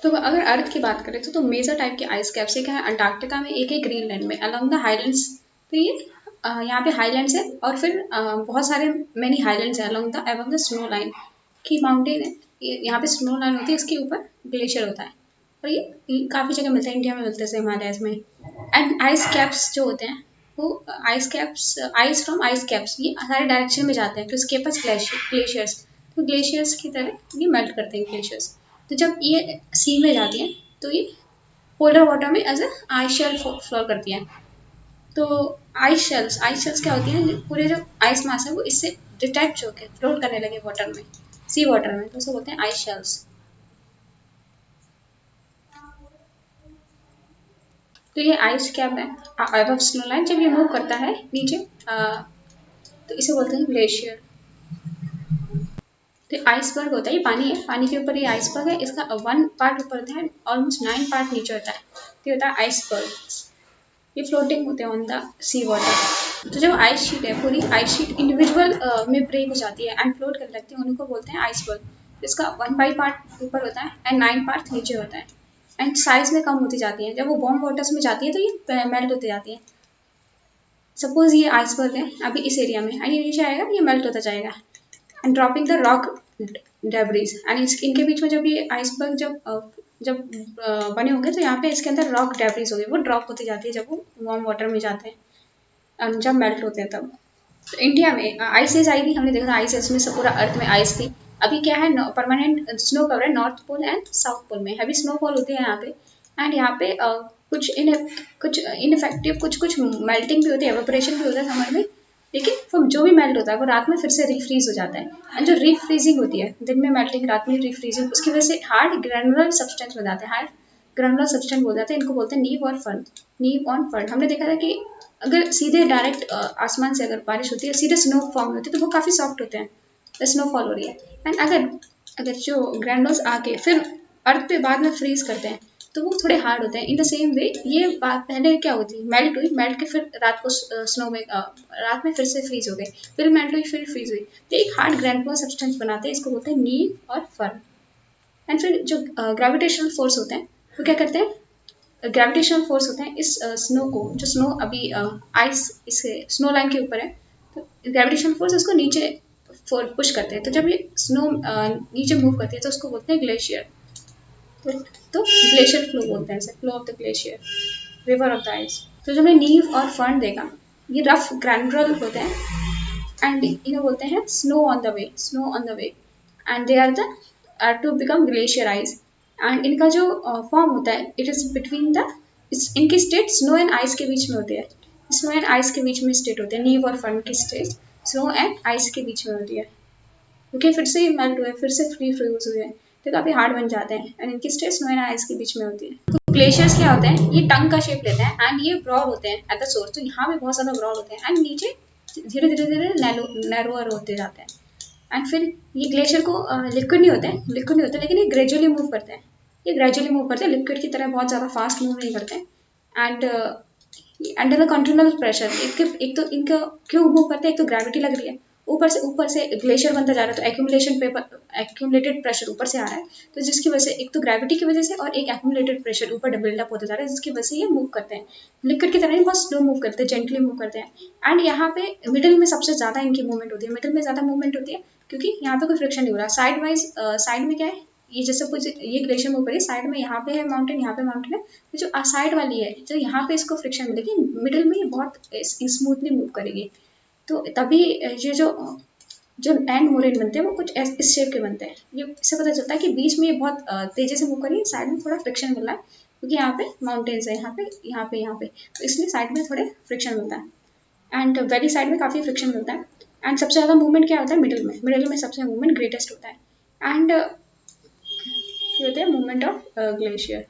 तो अगर अर्थ की बात करें मेजर टाइप के आइस कैप्स एक है अंटार्कटिका में, एक है ग्रीनलैंड में अलोंग द हाईलैंड्स। तो ये यहाँ पे हाईलैंड्स है और फिर बहुत सारे मैनी हाईलैंड्स है अलोंग द स्नो लाइन की माउंटेन है। यहाँ पे स्नो लाइन होती है, इसके ऊपर ग्लेशियर होता है और ये काफ़ी जगह मिलते हैं, इंडिया में मिलते हैं, हिमालयस में। एंड आइस कैप्स जो होते हैं वो ice caps, ice from ice caps ये सारे डायरेक्शन में जाते हैं, तो इसके पास ग्लेशियर्स, तो ग्लेशियर्स की तरह ये मेल्ट करते हैं ग्लेशियर्स। तो जब ये सी में जाती हैं तो ये पोलर वाटर में as a ice shell floor करती हैं। तो आइस शेल्स क्या होती हैं, पूरे जो आइस मास है वो इससे डिटैच होकर फ्लोट करने लगे वाटर में, सी वाटर में, तो उसे बोलते हैं आइस शेल्स। तो ये आइस कैप है अबव स्नो लाइन, जब ये मूव करता है नीचे तो इसे बोलते हैं ग्लेशियर। तो आइसबर्ग होता है, ये पानी है, पानी के ऊपर ये आइसबर्ग है, इसका 1 पार्ट ऊपर होता है, ऑलमोस्ट 9 पार्ट नीचे होता है, तो ये होता है आइसबर्ग। ये फ्लोटिंग होते हैं ऑन द सी वाटर। तो जब आइस शीट है, पूरी आइस शीट इंडिविजुअल में ब्रेक हो जाती है एंड फ्लोट करने लगती है, उनको बोलते हैं आइसबर्ग। इसका 1 पार्ट ऊपर होता है एंड 9 पार्ट नीचे होता है एंड साइज में कम होती जाती है। जब वो वार्म वाटर्स में जाती है तो ये मेल्ट होती जाती है। सपोज ये आइसबर्ग है अभी इस एरिया में एंड ये नीचे आएगा, ये मेल्ट होता जाएगा and dropping the rock debris. And इनके बीच में जब ये आइसबर्ग जब बने होंगे तो यहाँ पे इसके अंदर रॉक डेब्रीज होगी, वो ड्रॉप होती जाती है जब वो वार्म वाटर में जाते हैं और जब मेल्ट होते हैं तब। तो इंडिया में आइस एज आई थी, हमने देखा था आइस एज में से पूरा अर्थ में आइस थी। अभी क्या है, परमानेंट स्नो कवर है north pole and south pole में, हैवी स्नोफॉल होती है यहाँ पे। एंड यहाँ पे कुछ इनफेक्टिव कुछ मेल्टिंग भी होती है, एवेपोरेशन भी होता है समर में, लेकिन वो जो भी मेल्ट होता है वो रात में फिर से रीफ्रीज हो जाता है। एंड जो रीफ्रीजिंग होती है, दिन में मेल्टिंग रात में रीफ्रीजिंग, उसकी वजह से हार्ड ग्रैनुलर सब्सटेंस हो जाते हैं, हार्ड ग्रैनुलर सब्सटेंस बोल जाते हैं, इनको बोलते हैं नीव और फर्न। नीव ऑन फर्न हमने देखा था कि अगर सीधे डायरेक्ट आसमान से अगर बारिश होती है, सीधे स्नो फॉर्म होती है, तो वो काफ़ी सॉफ्ट होते हैं, स्नोफॉल हो रही है। एंड अगर अगर जो ग्रैनुलर्स आके फिर अर्थ पे बाद में फ्रीज करते हैं तो वो थोड़े हार्ड होते हैं। इन द सेम वे ये बात पहले क्या होती, मेल्ट हुई, मेल्ट के फिर रात को स्नो में रात में फिर से फ्रीज हो गए, फिर मेल्ट हुई, फिर फ्रीज हुई, तो एक हार्ड ग्रैनुलर सब्सटेंस बनाते हैं, इसको बोलते हैं नीव और फर्न। एंड फिर जो ग्रेविटेशनल फोर्स होते हैं वो क्या करते हैं, ग्रेविटेशनल फोर्स होते हैं इस स्नो को, जो स्नो अभी आइस इसे स्नो लाइन के ऊपर है, तो ग्रेविटेशनल फोर्स इसको नीचे पुश करते हैं, तो जब ये स्नो नीचे मूव करती है तो उसको बोलते हैं ग्लेशियर। तो ग्लेशियर फ्लो बोलते हैं इसे, flow of the glacier, river of the ice. तो जो हमने नीव और फर्न देखा, ये रफ ग्रैनुलर होते हैं एंड इन्हें बोलते हैं snow on the way, snow on the way, and they are to become glacier ice. And इनका जो फॉर्म होता है, इट इज बिटवीन द, इनकी स्टेट स्नो एंड आइस के बीच में होती है, स्नो एंड आइस के बीच में स्टेट होते हैं, नीव और फर्न की स्टेट स्नो एंड आइस के बीच में होती है, क्योंकि फिर से मेल्ट हुए, फिर से फ्री फ्रीज हुए, तो काफी हार्ड बन जाते हैं एंड इनकी स्टेट स्नो एंड आइस के बीच में होती है। तो ग्लेशियर्स क्या होते हैं, ये टंग का शेप लेते हैं एंड ये ब्रॉड होते हैं एट द सोर्स, तो यहाँ पे बहुत ज्यादा ब्रॉड होते हैं एंड नीचे धीरे धीरे धीरे नैरोअर होते जाते हैं। एंड फिर ये ग्लेशियर को लिक्विड नहीं होते हैं, लिक्विड नहीं होते, लेकिन ये ग्रेजुअली मूव करते हैं, ये ग्रेजुअली मूव करते हैं, लिक्विड की तरह बहुत ज़्यादा फास्ट मूव नहीं करते हैं। And under the continual pressure, एक तो इनका क्यों मूव करते हैं, एक तो ग्रेविटी लग रही है, ऊपर से ग्लेशियर बनता जा रहा है, तो एक्यूमुलेशन पेपर एक्यूमुलेटेड प्रेशर ऊपर से आ रहा है, तो जिसकी वजह से एक तो ग्रेविटी की वजह से और एक एक्यूमुलेटेड प्रेशर ऊपर बिल्डअप होता जा रहा है, जिसकी वजह से ये मूव करते हैं, लिक्विड की तरह ही बहुत स्लो मूव करते हैं, जेंटली मूव करते हैं। एंड यहाँ पे मिडिल में सबसे ज़्यादा इनकी मूवमेंट होती है, मिडिल में ज़्यादा मूवमेंट होती है क्योंकि यहाँ पे कोई फ्रिक्शन नहीं हो रहा। साइड वाइज साइड में क्या है, ये जैसे कुछ ये ग्लेशियर मूव करिए, साइड में यहाँ पे है माउंटेन, यहाँ पे माउंटेन है, तो जो साइड वाली है तो यहाँ पे इसको फ्रिक्शन मिलेगी, मिडिल में ये बहुत स्मूथली मूव करेगी। तो तभी ये जो एंड मोरेन बनते हैं वो कुछ इस शेप के बनते हैं। ये इससे पता चलता है कि बीच में ये बहुत तेजी से मूव करिए, साइड में थोड़ा फ्रिक्शन मिल रहा है क्योंकि यहाँ पे माउंटेन्स है, यहाँ पे, तो इसलिए साइड में थोड़े फ्रिक्शन मिलता है एंड वैली साइड में काफ़ी फ्रिक्शन मिलता है। एंड सबसे ज़्यादा मूवमेंट क्या होता है, मिडिल में सबसे मूवमेंट ग्रेटेस्ट होता है। एंड ये होता है मूवमेंट ऑफ ग्लेशियर।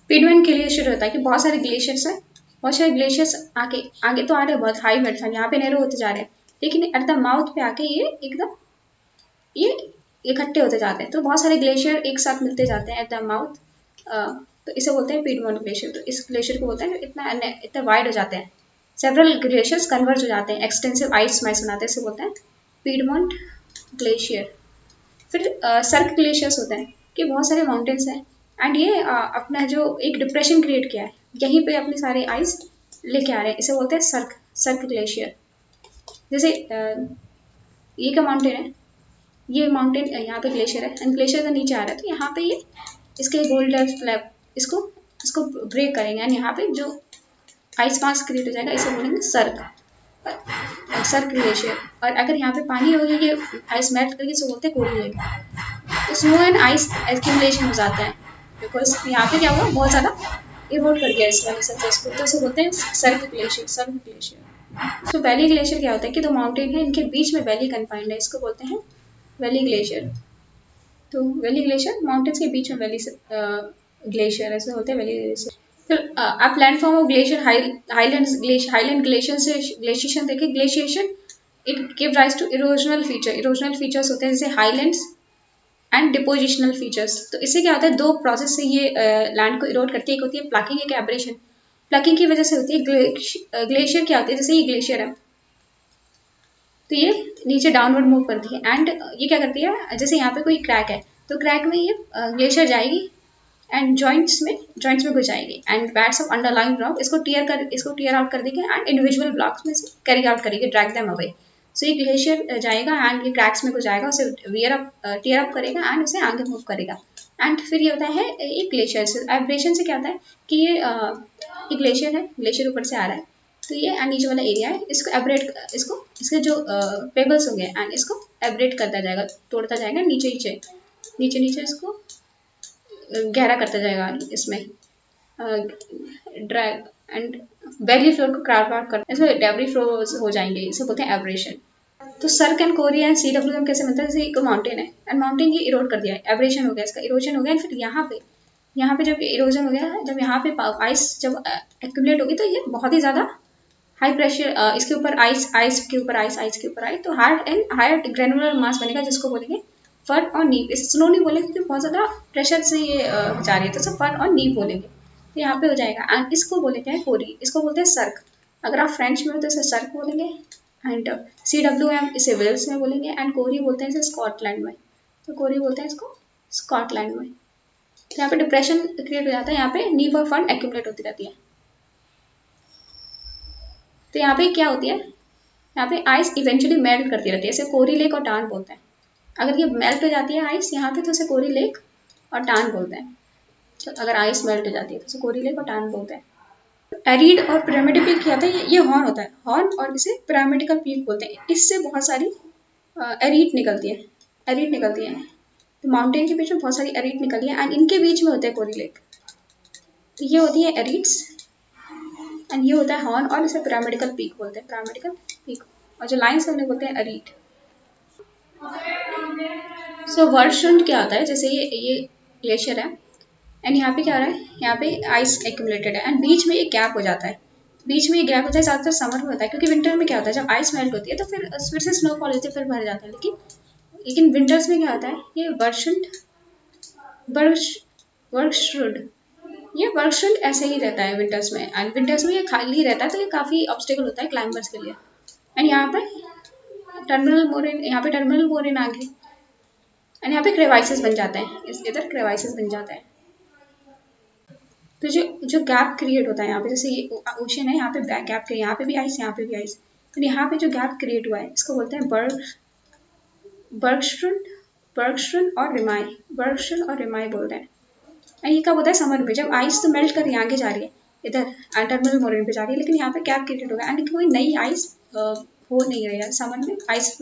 पिडमैन ग्लेशियर होता है कि बहुत सारे ग्लेशियर्स हैं, बहुत सारे ग्लेशियर्स आगे आगे तो आ रहे हैं, बहुत हाई वेल्थ यहाँ पे नैरो होते जा रहे हैं, लेकिन एट द माउथ पे आके ये एकदम ये इकट्ठे होते जाते हैं, तो बहुत सारे ग्लेशियर एक साथ मिलते जाते हैं एट द माउथ, तो इसे बोलते हैं पिडमॉन्ट ग्लेशियर। तो इस ग्लेशियर को बोलते हैं इतना वाइड हो जाते हैं, सेवरल ग्लेशियर्स कन्वर्ज हो जाते हैं, एक्सटेंसिव आइस माइस बनाते हैं, इसे बोलते हैं पिडमॉन्ट ग्लेशियर। फिर सर्क ग्लेशियर्स होते हैं, कि बहुत सारे माउंटेन्स हैं एंड ये अपना जो एक डिप्रेशन क्रिएट किया है, यहीं पे अपने सारे आइस लेके आ रहे हैं, इसे बोलते हैं सर्क ग्लेशियर। जैसे ये क्या माउंटेन है, ये माउंटेन यहाँ पे ग्लेशियर है एंड ग्लेशियर का नीचे आ रहा है, तो यहाँ पे ये इसके गोल्डन फ्लैप इसको इसको ब्रेक करेंगे एंड यहाँ पे जो आइस मास क्रिएट हो जाएगा, इसे बोलेंगे सर्क ग्लेशियर। और अगर यहाँ पे पानी हो गया, ये आइस मेल्ट करके इसे बोलते हैं कोरी लेक। तो स्नो एंड आइस एक्यूमुलेशन हो जाता है बिकॉज यहाँ पे क्या हुआ, बहुत ज़्यादा इरोड कर गया इस वाले सरफेस को, तो इसे बोलते हैं सर्क ग्लेशियर। तो वैली ग्लेशियर क्या होता है कि दो माउंटेन है, इनके बीच में वैली कन्फाइंड है, इसको बोलते हैं वैली ग्लेशियर। तो वैली ग्लेशियर माउंटेन्स के बीच में वैली ग्लेशियर ऐसे होते हैं वैली ग्लेशियर। फिर आप landform of glacier highland glacier से ग्लेशिएशन देखिए, glaciation it give rise to erosional features होते हैं जैसे हाईलैंड्स एंड डिपोजिशनल फीचर्स। तो इससे क्या होता है, दो प्रोसेस से ये लैंड को इरोड करती है, एक होती है प्लकिंग, एक एब्रेशन। प्लकिंग की वजह से होती है, ग्लेशियर क्या होती है, जैसे ये ग्लेशियर है तो ये नीचे डाउनवर्ड मूव करती है एंड ये क्या करती है, जैसे यहाँ पे कोई क्रैक है तो क्रैक में ये ग्लेशियर जाएगी एंड जॉइंट्स में घुस जाएगी and bats of underlying rock इसको टीयर आउट कर देगी एंड इंडिविजुअल ब्लॉक्स में से कैरी आउट करेगी, ड्रैग देम अवे। सो ये ग्लेशियर जाएगा एंड ये क्रैक्स में घुस जाएगा, उसे टीयर अप करेगा एंड उसे आगे मूव करेगा एंड फिर ये होता है एक ग्लेशियर से एब्रेशन से क्या होता है कि ये ग्लेशियर है, ग्लेशियर ऊपर से आ रहा है तो ये नीचे वाला एरिया है, इसको एब्रेट इसके जो पेबल्स होंगे एंड इसको एब्रेट करता जाएगा, तोड़ता जाएगा नीचे इसको गहरा करता जाएगा, इसमें ड्रैग एंड वैली फ्लोर को कार्व आउट करता है, इसमें डेब्री फ्लोर्स हो जाएंगे, इसे बोलते हैं एब्रेशन। तो सर्क एंड कोरी एंड CWM कैसे बनता है, जैसे एक माउंटेन है एंड माउंटेन ये इरोड कर दिया है, एब्रेशन हो गया, इसका इरोजन हो गया एंड फिर यहाँ पे जब इरोजन हो गया, जब यहाँ पे आइस जब एक्यूमुलेट होगी तो ये बहुत ही ज़्यादा हाई प्रेशर, इसके ऊपर आइस के ऊपर आइस तो हायर ग्रेनुलर मास बनेगा जिसको बोलेंगे फर और नीव। इस स्नो नहीं बोलेंगे क्योंकि बहुत ज़्यादा प्रेशर से ये जा रही है, तो फर और नीव बोलेंगे, तो यहाँ पे हो जाएगा एंड इसको बोलेंगे कोरी, इसको बोलते हैं सर्क। अगर आप फ्रेंच में हो तो इसे सर्क बोलेंगे एंड CWM इसे वेल्स में बोलेंगे एंड कोरी बोलते हैं इसे स्कॉटलैंड में, तो कोरी बोलते हैं इसको स्कॉटलैंड में। तो यहाँ पे डिप्रेशन क्रिएट हो जाता है, यहाँ पे नीव और फर एक्यूमुलेट होती रहती है। तो यहाँ पे क्या होती है, यहाँ पे आइस इवेंचुअली मेल्ट करती रहती है, इसे कोरी लेक और टान बोलते हैं। अगर ये मेल्ट हो जाती है आइस यहाँ पे तो इसे कोरी लेक और टान बोलते हैं। तो अगर आइस मेल्ट हो जाती है तो इसे कोरी लेक और टान बोलते हैं। एरिड और पिरामिड पीक क्या होता है, ये हॉर्न होता है, हॉर्न, और इसे पिरामिडिकल पीक बोलते हैं। इससे बहुत सारी एरिड निकलती है, तो माउंटेन के बीच में बहुत सारी एरिड निकलती है एंड इनके बीच में होते हैं कोरी लेक। तो ये होती है एरिड्स एंड ये होता है हॉर्न और इसे पिरामिडिकल पीक बोलते हैं, और जो लाइन्स उन्हें बोलते हैं एरिड। सो वर्डशुंड क्या होता है, जैसे ये ग्लेशियर है एंड यहाँ पे क्या हो रहा है, यहाँ पे आइस एक्यूमुलेटेड है एंड बीच में एक गैप हो जाता है, ज़्यादातर समर में होता है, क्योंकि विंटर में क्या होता है जब आइस मेल्ट होती है तो फिर से स्नोफॉल होती है, फिर भर जाता है, लेकिन विंटर्स में क्या होता है, ये वर्कशुंड ऐसे ही रहता है विंटर्स में, एंड विंटर्स में ये खाली रहता है, तो ये काफ़ी ऑब्स्टेकल होता है क्लाइंबर्स के लिए। एंड यहाँ पे टर्मिनल मोरेन आ गई एंड यहाँ पे क्रेवाइसेस बन जाते हैं, इधर क्रेवाइसेस बन जाता है। तो जो गैप क्रिएट होता है यहाँ पे, जैसे ये ओशन है, यहाँ पे बैक गैप के, यहाँ पे भी आइस, यहाँ पे भी आइस, तो यहाँ पे जो गैप क्रिएट हुआ है इसको बोलते हैं बर्गशुंड और रिमाई बोलते हैं। एंड ये कब होता है, समर में, जब आइस तो मेल्ट कर आगे जा रही है, इधर टर्मिनल मोरेन पे जा रही है, लेकिन यहाँ पे गैप क्रिएट होगा एंड कोई नई आइस हो नहीं रही है, समर में आइस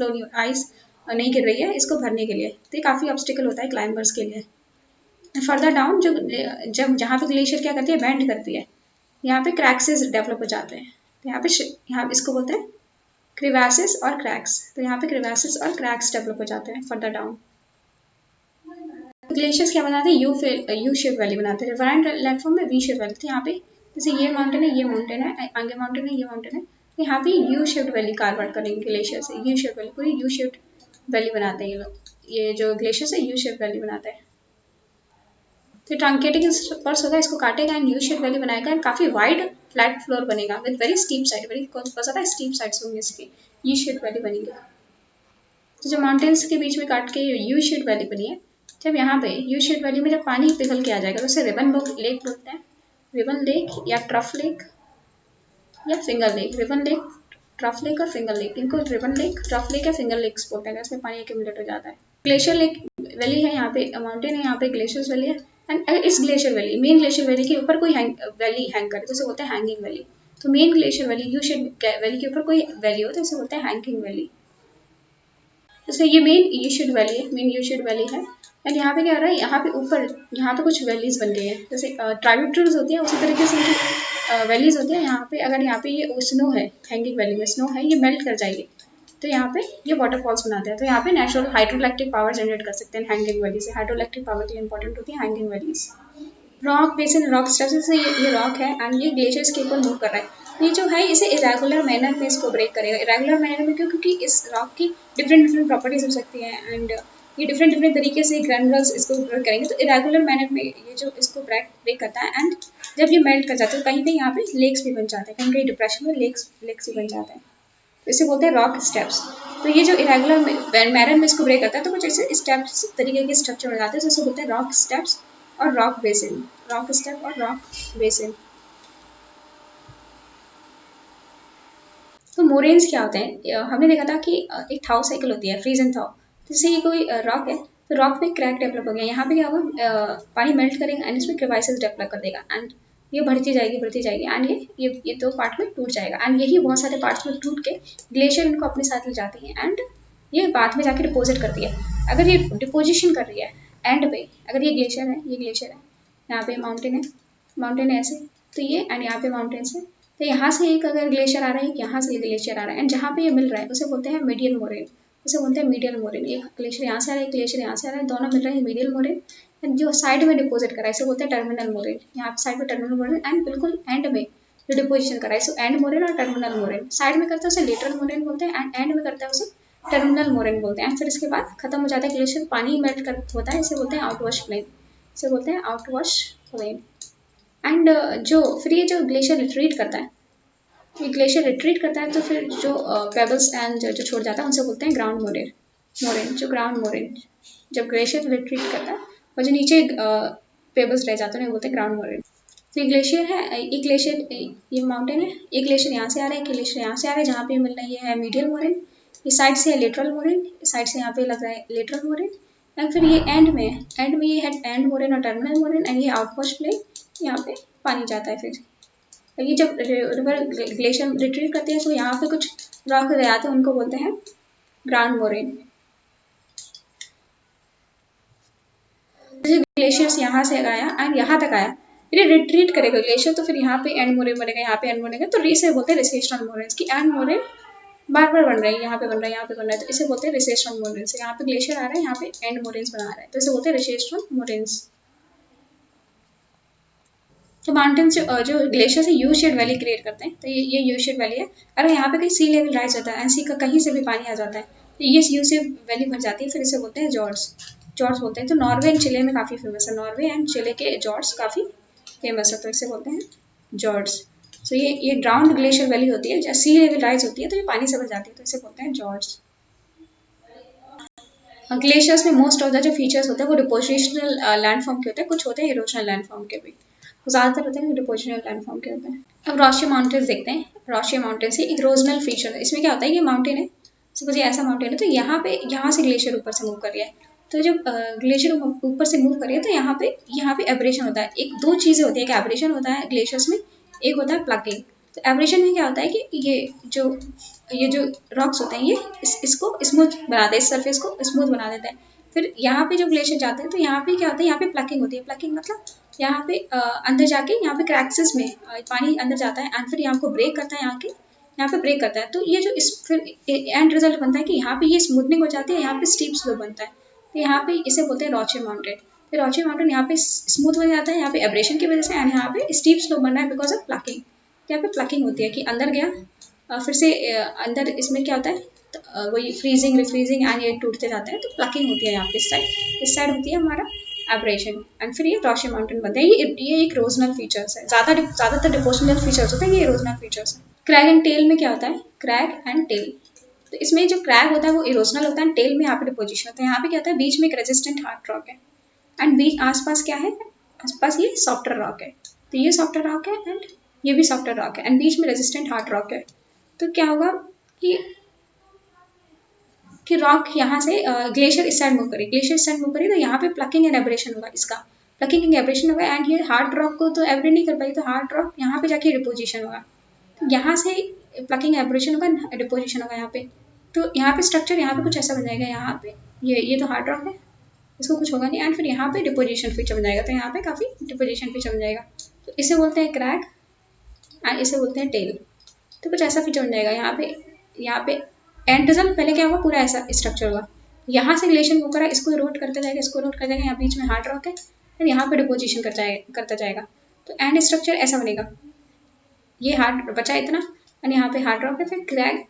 नहीं गिर रही है इसको भरने के लिए, तो ये काफ़ी ऑब्स्टिकल होता है क्लाइंबर्स के लिए। फर्दर डाउन जहाँ पे ग्लेशियर क्या करती है, बेंड करती है, यहाँ पे क्रैक्सेस डेवलप हो जाते हैं, तो यहाँ इसको बोलते हैं क्रिवासिस और क्रैक्स, तो यहाँ पे क्रिवासिस और क्रैक्स डेवलप हो जाते हैं फर्दर डाउन। ग्लेशियर्स क्या बनाते हैं, यू शेप वैली बनाते हैं, रिवराइन प्लेटफॉर्म में वी शेप वैली, तो यहाँ पे जैसे ये माउंटेन है, आगे माउंटेन है, ये माउंटेन है, तो यहाँ पे U shaped valley carve out करेंगे ग्लेशियर से, यू शेप वैली, पूरी यू शेप्ड वैली बनाते हैं ये लोग, ये जो ग्लेशियर से यू शेप वैली बनाते हैं। तो ट्रंकेटिंग पर्स होगा, इसको काटेगा एंड यू शेप वैली बनाएगा एंड काफ़ी वाइड फ्लैट फ्लोर बनेगा विद वेरी स्टीप साइड, बहुत ज़्यादा स्टीप साइड्स होंगे इसके, यू शेप वैली बनेगी। तो जो माउंटेन्स के बीच में काट के यू शेप वैली बनी है, जब यहाँ पे यू शेप वैली में जब पानी पिघल के आ जाएगा तो उसे रिबन लेक बोलते हैं, रिबन लेक या ट्रफ लेक या finger lake. Ribbon lake, trough lake और फिंगर लेक, इनको रिबन लेक, ट्रफ लेक या फिंगर लेक्स बोलते हैं, इसमें पानी एक्यूमुलेट हो जाता है। ग्लेशियर लेक वैली है, यहाँ पे माउंटेन है, यहाँ पे ग्लेशियर्स वैली है। एंड इस glacier valley, main glacier valley के ऊपर कोई वैली हैंग करे तो उसे बोलते हैं हैंगिंग वैली। तो main glacier valley, U shape valley के ऊपर कोई वैली हो तो उसे बोलते हैं हैंगिंग वैली। जैसे ये मेन यू शेप वैली है, मेन यू शेप वैली है। एंड यहाँ पे क्या हो रहा है, यहाँ पे ऊपर यहाँ पे कुछ वैलीज बन गई है, जैसे ट्राइब्यूटरीज होती है उसी तरीके से वैलीज होती है। यहाँ पे अगर यहाँ पे ये स्नो है, हैंगिंग वैली में स्नो है, ये मेल्ट कर जाएगी तो यहाँ पे ये वाटरफॉल्स बनाते हैं। तो यहाँ पे नेचुरल हाइड्रोइलेक्ट्रिक पावर जनरेट कर सकते हैं हैंगिंग वैली से। हाइड्रोइलेक्ट्रिक पावर के लिए इंपॉर्टेंट होती है hanging valleys. Rock basin, rock structure से ये रॉक है एंड ये ग्लेशियर्स के ऊपर मूव कर रहा है। ये जो है इसे इरेगुलर मैनर में इसको ब्रेक करेगा। इरेगुलर मैनर में क्यों? क्योंकि इस रॉक की डिफरेंट प्रॉपर्टीज हो सकती हैं एंड ये डिफरेंट तरीके से ग्रैनुलर्स इसको ब्रेक करेंगे। तो इरेगुलर मैनर में ये जो इसको ब्रेक करता है एंड जब ये मेल्ट कर जाता है तो कहीं कहीं यहाँ पे लेक्स भी बन जाते हैं, कहीं कहीं डिप्रेशन में लेक्स भी बन जाते हैं। इसे बोलते हैं रॉक स्टेप्स। तो ये जो इरेगुलर मैनर में इसको ब्रेक करता है तो कुछ ऐसे स्टेप्स तरीके के स्ट्रक्चर हो जाते हैं, जिसे बोलते हैं रॉक स्टेप्स और रॉक बेसिन। रॉक स्टेप और रॉक बेसिन। तो मोरेन्स क्या होते हैं? हमने देखा था कि एक थाउ साइकिल होती है, फ्रीज एंड थाउ। जैसे ये कोई रॉक है तो रॉक में क्रैक डेवलप हो गया, यहाँ पे क्या होगा, पानी मेल्ट करेगा एंड इसमें क्रेवाइसेस डेवलप कर देगा एंड ये बढ़ती जाएगी एंड ये दो पार्ट में टूट जाएगा एंड यही बहुत सारे पार्ट्स में टूट के ग्लेशियर इनको अपने साथ ले जाती है एंड ये बाद में जाके डिपोजिट करती है। अगर ये डिपोजिशन कर रही है एंड पे, अगर ये ग्लेशियर है, यहाँ पे माउंटेन है ऐसे, तो ये एंड यहाँ पे माउंटेन्स है, तो यहाँ से एक अगर ग्लेशियर आ रहा है, यहाँ से ग्लेशियर आ रहा है एंड जहाँ पे ये मिल रहा है उसे बोलते हैं मीडियल मोरेन। उसे बोलते हैं मीडियल मोरेन। एक ग्लेशियर यहाँ से आ रहा है, एक ग्लेशियर यहाँ से आ रहा है, दोनों मिल रहे हैं मीडियल मोरेन एंड जो साइड में डिपोजिट करा है इसे बोलते हैं टर्मिनल मोरेन। यहाँ पे साइड में टर्मिनल मोरेन एंड बिल्कुल एंड में जो डिपोजिशन करा है सो एंड मोरेन और टर्मिनल मोरेन। साइड में करता है उसे लेटरल मोरेन बोलते हैं एंड में करता है उसे टर्मिनल मोरेन बोलते हैं। फिर इसके बाद खत्म हो जाता है ग्लेशियर, पानी मेल्ट कर होता है, इसे बोलते हैं आउटवॉश प्लेन। इसे बोलते हैं आउटवॉश प्लेन। एंड जो फिर ये जो ग्लेशियर रिट्रीट करता है, ये ग्लेशियर रिट्रीट करता है तो फिर जो पेबल्स एंड जो छोड़ जाता है उनसे बोलते हैं ग्राउंड मोरेन। जो ग्राउंड मोरेन जब ग्लेशियर रिट्रीट करता है और जो नीचे पेबल्स रह जाते हैं बोलते हैं ग्राउंड मोरेन। तो ये ग्लेशियर है, एक ग्लेशियर ये माउंटेन है, एक ग्लेशियर यहाँ से आ रहा है, एक ग्लेशियर यहाँ से आ रहा है, जहाँ पे मिल रहा है ये है मीडियल मोरेन, ये साइड से है लेटरल मोरेन, साइड से यहाँ पे लग रहा है लेटरल मोरेन एंड फिर ये एंड में ये है एंड मोरेन और टर्मिनल मोरेन एंड ये आउटवॉश प्लेन, यहाँ पे पानी जाता है। फिर ये जब रिवर ग्लेशियर रिट्रीट करते हैं तो यहाँ पे कुछ रॉक रह जाते हैं, उनको बोलते हैं ग्राउंड मोरेन। ग्लेशियर्स यहाँ से आया एंड यहाँ तक आया, फिर ये रिट्रीट करेगा ग्लेशियर तो फिर यहाँ पे एंड मोरेन बनेगा, यहाँ पे एंड बनेगा, तो इसे बोलते हैं रिसेशनल मोरेन्स की एंड मोरेन बार बार बन रहा है, यहाँ पे बन रहा है, यहाँ पे बन रहा है, तो इसे बोलते हैं रिसेशनल मोरेन्स। यहाँ पे ग्लेशियर आ रहा है, यहाँ पे एंड मोरेन्स बना रहा है, तो इसे बोलते हैं रिसेशनल मोरेन्स। तो माउंटेन्स जो ग्लेशियर से यू शेप वैली क्रिएट करते हैं, तो ये यू शेप वैली है। अगर यहाँ पे कहीं सी लेवल राइज होता है एंड सी का कहीं से भी पानी आ जाता है तो ये यू शेप वैली बन जाती है, फिर इसे बोलते हैं जॉर्ड्स बोलते हैं। तो नॉर्वे एंड चिले में काफ़ी फेमस है, नॉर्वे एंड चिले के जॉर्ड्स काफ़ी फेमस है, तो इसे बोलते हैं जॉर्ड्स। तो ये ग्राउंड ग्लेशियर वैली होती है, जब सी लेवल राइज होती है तो ये पानी से भर जाती है, तो इसे बोलते हैं जॉर्ड्स। ग्लेशियर्स में मोस्ट ऑफ द जो फीचर्स होते हैं वो डिपोजिशनल लैंडफॉर्म के होते हैं, कुछ होते हैं इरोजनल लैंडफॉर्म के भी, ज़्यादातर होते हैं डिपोजिशनल लैंडफॉर्म के होते हैं। अब रॉशिया माउंटेन्स देखते हैं। रॉशिया माउंटेन्स एक इरोजनल फीचर है, इसमें क्या होता है, ये माउंटेन है, सपोज ये ऐसा माउंटेन है, तो यहाँ से ग्लेशियर ऊपर से मूव कर रहा है, तो जब ग्लेशियर ऊपर से मूव कर रही है तो यहाँ पे एब्रेशन होता है। एक दो चीज़ें होती है, कि एब्रेशन होता है ग्लेशियर्स में, एक होता है प्लगिंग। तो एब्रेशन में क्या होता है कि ये जो रॉक्स होते हैं ये इसको स्मूथ बनाते हैं, इस सरफेस को स्मूथ बना देते हैं। फिर यहाँ पे जब ग्लेशियर जाते हैं तो यहाँ पे क्या होता है, यहाँ पे प्लगिंग होती है। प्लगिंग मतलब यहाँ पे अंदर जाके यहाँ पे क्रैक्सेस में पानी अंदर जाता है एंड फिर यहाँ को ब्रेक करता है, यहाँ पे ब्रेक करता है। तो ये जो फिर एंड रिजल्ट बनता है कि यहाँ पे ये स्मूथनिंग हो जाती है, यहाँ पे स्टीप स्लोप बनता है, तो यहाँ पे इसे बोलते हैं रॉचियर माउंटेन। फिर रॉचियर माउंटेन यहाँ पे स्मूथ बन जाता है, यहाँ पे एब्रेशन की वजह से, एंड यहाँ पे स्टीप स्लोप बन रहा है बिकॉज ऑफ प्लगिंग। यहाँ पे प्लगिंग होती है कि अंदर गया फिर से अंदर, इसमें क्या होता है तो वही फ्रीजिंग रिफ्रीजिंग एंड ये टूटते जाते हैं, तो प्लगिंग होती है यहाँ पे इस साइड होती है हमारा एब्रेशन एंड फिर ये रॉशियर माउंटेन बनते हैं। ये एक इरोजनल फीचर्स है, ज़्यादातर डिपोजिशनल फीचर्स होते हैं, ये इरोजनल फीचर्स है। क्रैग एंड टेल में क्या होता है, क्रैग एंड टेल, तो तो इसमें जो क्रैग होता है वो इरोजनल होता है, टेल में यहाँ पे डिपोजिशन होता है। यहाँ पे क्या होता है, बीच में एक रेजिस्टेंट हार्ड रॉक है एंड बीच आसपास क्या है, आसपास ये सॉफ्टर रॉक है। तो ये सॉफ्टर रॉक है एंड ये भी सॉफ्टर रॉक है एंड बीच में रेजिस्टेंट हार्ड रॉक है। तो क्या होगा कि रॉक यहाँ से ग्लेशियर इस साइड मूव करे, ग्लेशियर इस साइड मूव करे, तो यहाँ पे प्लकिंग एंड एब्रेशन होगा, इसका प्लकिंग एंड एब्रेशन होगा एंड ये हार्ड रॉक को तो एब्रेट नहीं कर पाई, तो हार्ड रॉक यहाँ पे जाके डिपोजिशन होगा। तो यहाँ से प्लकिंग एब्रेशन होगा, डिपोजिशन होगा यहाँ पे। तो यहाँ पे स्ट्रक्चर यहाँ पे कुछ ऐसा बन जाएगा, यहाँ पे ये तो हार्ड रॉक है, इसको कुछ होगा नहीं एंड फिर यहाँ पे डिपोजिशन फीचर बन जाएगा। तो यहाँ पे काफी डिपोजिशन फीचर बन जाएगा। तो इसे बोलते हैं क्रैक एंड इसे बोलते हैं टेल। तो कुछ ऐसा फीचर बन जाएगा यहाँ पे एंटिज्म पहले क्या होगा, पूरा ऐसा स्ट्रक्चर होगा, यहाँ से ग्लेशियर वो करा, इसको रोट करता जाएगा, इसको रोट कर जाएगा, यहाँ बीच में हार्ड रॉक है फिर यहाँ पे डिपोजिशन करता जाएगा। तो एंड स्ट्रक्चर ऐसा बनेगा, ये हार्ड बचा इतना एंड यहाँ पे हार्ड रॉक है, फिर क्रैक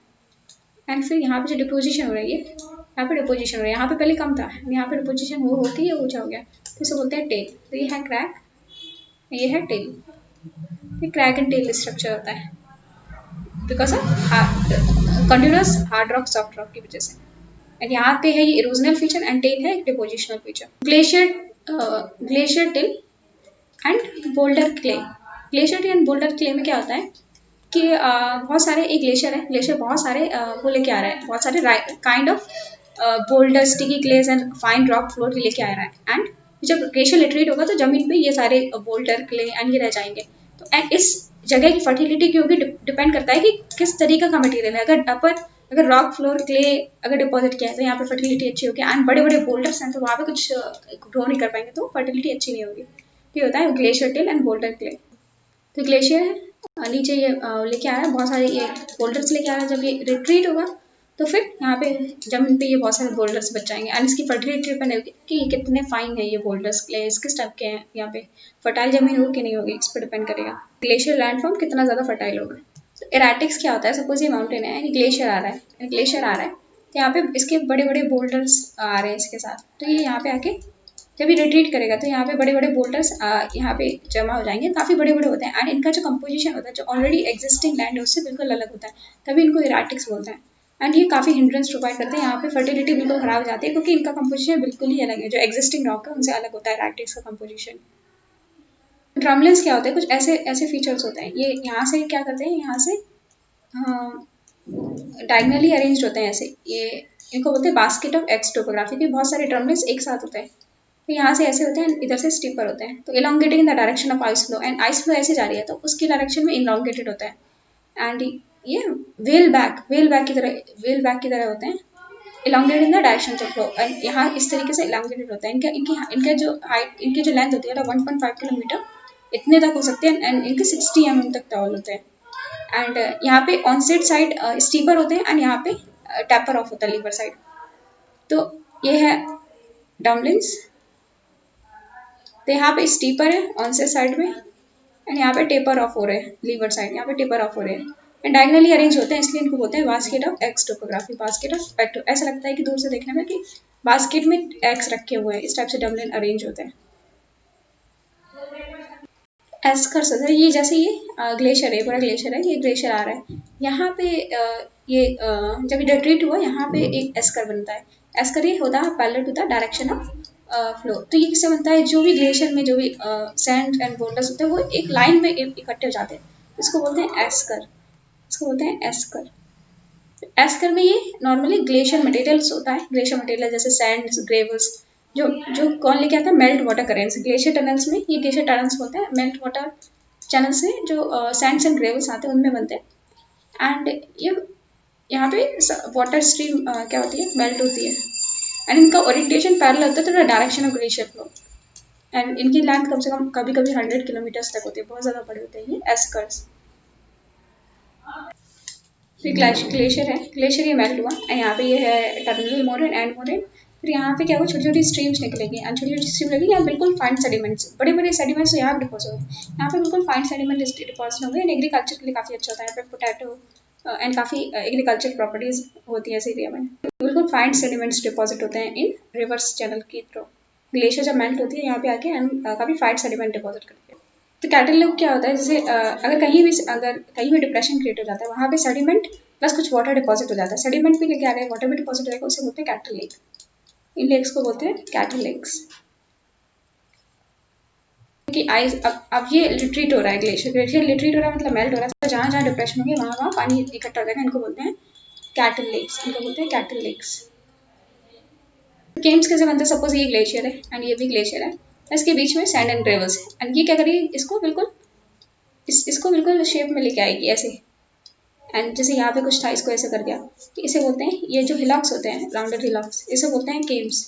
एंड फिर यहाँ पे जो डिपोजिशन हो रही है, यहाँ पे डिपोजिशन हो रहा है, यहाँ पे पहले कम था, यहाँ पे डिपोजिशन वो होके ये ऊंचा हो गया, तो इसे बोलते हैं टेल। तो ये है क्रैक, ये है टेल। ये क्रैक एंड टेल स्ट्रक्चर होता है because of continuous hard rock soft rock की वजह से। एंड यहाँ पे है ये इरोजनल फीचर एंड टेल है depositional feature. Glacier till and boulder clay. Glacier till and boulder clay में क्या होता है कि बहुत सारे एक ग्लेशियर है, ग्लेशियर बहुत सारे वो लेके आ रहा है, बहुत सारे kind of boulder sticky clays and fine rock flour लेके आ रहा है एंड जब ग्लेशियर लिटरेट होगा तो जमीन पे ये सारे बोल्डर क्ले एंड ये रह जाएंगे। तो एंड इस जगह की फर्टिलिटी की होगी डिपेंड करता है कि किस तरीके का मटेरियल है। अगर रॉक फ्लोर क्ले अगर डिपॉजिट किया है तो यहाँ पे फर्टिलिटी अच्छी होगी एंड बड़े बड़े बोल्डर्स हैं तो वहाँ पे कुछ ग्रो नहीं कर पाएंगे, तो फर्टिलिटी अच्छी नहीं होगी। ये होता है glacier till and boulder clay. तो ग्लेशियर है नीचे ये लेके आ रहा है, बहुत सारे ये बोल्डर्स लेके आ रहा है, जब ये रिट्रीट होगा तो फिर यहाँ पे जमीन पे ये बहुत सारे बोल्डर्स बच जाएंगे एंड इसकी फर्टिलिटी डिपेंड होगी कि कितने फाइन है ये बोल्डर्स क्लेस, किस टाइप के हैं, यहाँ पे फर्टाइल जमीन होगी कि नहीं होगी, इस पर डिपेंड करेगा ग्लेशियर लैंडफॉर्म कितना ज़्यादा फर्टाइल होगा। तो एराटिक्स क्या होता है, सपोज ये माउंटेन है, ग्लेशियर आ रहा है तो यहाँ पे इसके बड़े बड़े बोल्डर्स आ रहे हैं इसके साथ, तो ये यहाँ पे आके जब ये रिट्रीट करेगा तो यहाँ पे बड़े बड़े बोल्डर्स यहाँ पे जमा हो जाएंगे, काफ़ी बड़े बड़े होते हैं एंड इनका जो कंपोजिशन होता है जो ऑलरेडी एग्जिस्टिंग लैंड है उससे बिल्कुल अलग होता है, तभी इनको एराटिक्स बोलते हैं। एंड ये काफ़ी हिंड्रेंस प्रोवाइड करते हैं, यहाँ पे फर्टिलिटी बिल्कुल खराब हो जाती है क्योंकि इनका कंपोजिशन बिल्कुल ही अलग है, जो एग्जिस्टिंग रॉक है उनसे अलग होता है एराटिक्स का कंपोजिशन। ड्रमलेंस क्या होता है, कुछ ऐसे फीचर्स होते हैं, ये यहाँ से क्या करते हैं, यहाँ से डायगनली अरेंज होते हैं ऐसे, ये इनको बोलते हैं बास्केट ऑफ एक्स टोपोग्राफी के बहुत सारे ड्रमलेंस एक साथ होते हैं। तो यहाँ से ऐसे होते हैं, इधर से स्टीपर होते हैं, तो elongating in the direction of ice flow and ice flow ऐसे जा रही है तो उसकी डायरेक्शन में इलोंगेटेड होता है एंड ये वेल बैक की तरह होते हैं, elongated in the direction of flow and यहाँ इस तरीके से इलोंगेटेड होता है। इनके जो हाइट, इनकी जो लेंथ होती है 1.5 किलोमीटर इतने तक हो सकते हैं एंड इनके 60 mm तक टॉल होते हैं एंड यहाँ पे ऑनसेट साइड स्टीपर होते हैं एंड यहाँ पे टैपर ऑफ होता है लीवर साइड। तो ये है ड्रमलिंस, तो यहाँ पे स्टीपर है ऑनसेट साइड में एंड यहाँ पे टेपर ऑफ हो रहे हैं लीवर साइड, यहाँ पे टेपर ऑफ हो रहे हैं एंड डायगनली अरेंज होते हैं, इसलिए इनको बोलते हैं basket of x topography, basket of x. ऐसा लगता है कि दूर से देखने में कि बास्केट में एक्स रखे हुए हैं, इस टाइप से ड्रमलिन अरेंज होते हैं। एस्कर्स होता है, ये जैसे ये ग्लेशियर है, पूरा ग्लेशियर है, ये ग्लेशियर आ रहा है यहाँ पे जब ये रिट्रीट हुआ यहाँ पे एक एस्कर बनता है। एस्कर ये होता है parallel to the direction of flow. तो ये किससे बनता है, जो भी ग्लेशियर में जो भी सैंड एंड बोल्डर्स होते हैं वो एक लाइन में इकट्ठे हो जाते हैं, इसको बोलते हैं एस्कर, इसको बोलते हैं एस्कर। एस्कर में ये नॉर्मली ग्लेशियर मटेरियल्स होता है, ग्लेशियर मटेरियल जैसे सैंड, ग्रेवल्स, जो कौन लेके आता है, melt water currents. Glacier tunnels में, ये ग्लेशियर टनल्स बोलते हैं, मेल्ट वाटर चैनल से जो सैंड्स एंड ग्रेवल्स आते हैं उनमें बनते हैं एंड ये यहाँ पे वाटर स्ट्रीम क्या होती है, मेल्ट होती है एंड इनका ओरिएंटेशन पैरेलल होता है तो direction of glacier flow and इनकी लेंथ कम से कम कभी कभी 100 किलोमीटर्स तक होती है, बहुत ज़्यादा बड़े होते हैं ये एस्कर्स। फिर ग्लेशियर है, ग्लेशियर ये मेल्ट हुआ एंड यहाँ पे ये है टर्मिनल मोरेन एंड मोरेन। फिर यहाँ पे क्या हुआ, छोटी छोटी स्ट्रीम्स निकलेंगी एंड छोटी छोटी स्ट्रीम लगेगी, यहाँ बिल्कुल फाइन सेडिमेंट्स, बड़े बड़े सेडिमेंट्स यहाँ पे डिपॉजिट होंगे, यहाँ पे बिल्कुल फाइन सेडिमेंट डिपॉजिट होंगे एंड एग्रीकल्चर के लिए काफ़ी अच्छा होता है। यहाँ पे पोटैटो एंड काफ़ी एग्रीकल्चर प्रॉपर्टीज होती है इस एरिया में, बिल्कुल फाइन सेडिमेंट्स डिपॉजिट होते हैं इन रिवर्स चैनल के थ्रू। ग्लेशियर जब मेल्ट होती है यहाँ पे आके एंड काफ़ी फाइन सेडिमेंट डिपॉजिट करती है। तो कैटल लूप क्या होता है, जैसे अगर कहीं भी डिप्रेशन क्रिएट हो जाता है वहाँ पे सेडिमेंट प्लस कुछ वाटर डिपॉजिट हो जाता है, सेडिमेंट भी लेके आ गए, वाटर भी डिपॉजिट हो जाएगा, उसे बोलते हैं कैटल लेक। इन लेक्स को बोलते हैं कैटल लेक्स। कि आइस अब ये रिट्रीट हो रहा है, ग्लेशियर रिट्रीट हो रहा है मतलब मेल्ट हो रहा है, तो जहाँ जहाँ डिप्रेशन होंगे वहाँ वहाँ पानी इकट्ठा हो जाएगा, इनको बोलते हैं कैटल लेक्स, इनको बोलते हैं कैटल लेक्स। केम्स कैसे बनते हैं, सपोज ये ग्लेशियर है एंड ये भी ग्लेशियर है, इसके बीच में सैंड एंड ग्रेवल्स है, एंड ये क्या करेगी, इसको बिल्कुल इसको बिल्कुल शेप में लेके आएगी ऐसे, एंड जैसे यहाँ पे कुछ था इसको ऐसे कर दिया, तो इसे बोलते हैं, ये जो हिलॉक्स होते हैं राउंडेड हिलॉक्स, इसे बोलते हैं केम्स,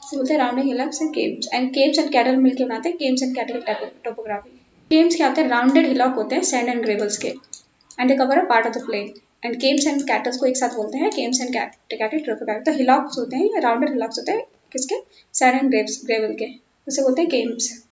इसे बोलते हैं rounded hillocks and kames and kettle मिलकर बनाते हैं kames and kettle topography. Kames क्या होते हैं, राउंडेड हिलॉक होते हैं सैंड एंड ग्रेवल्स के, and they cover a part of the plain, and kames and kettles को एक साथ बोलते हैं केम्स एंड कैटल टोपोग्राफी। तो हिलॉक्स होते हैं, राउंडेड हिलॉक्स होते हैं किसके, सैंड एंड ग्रेवल के, उसे बोलते हैं केम्स।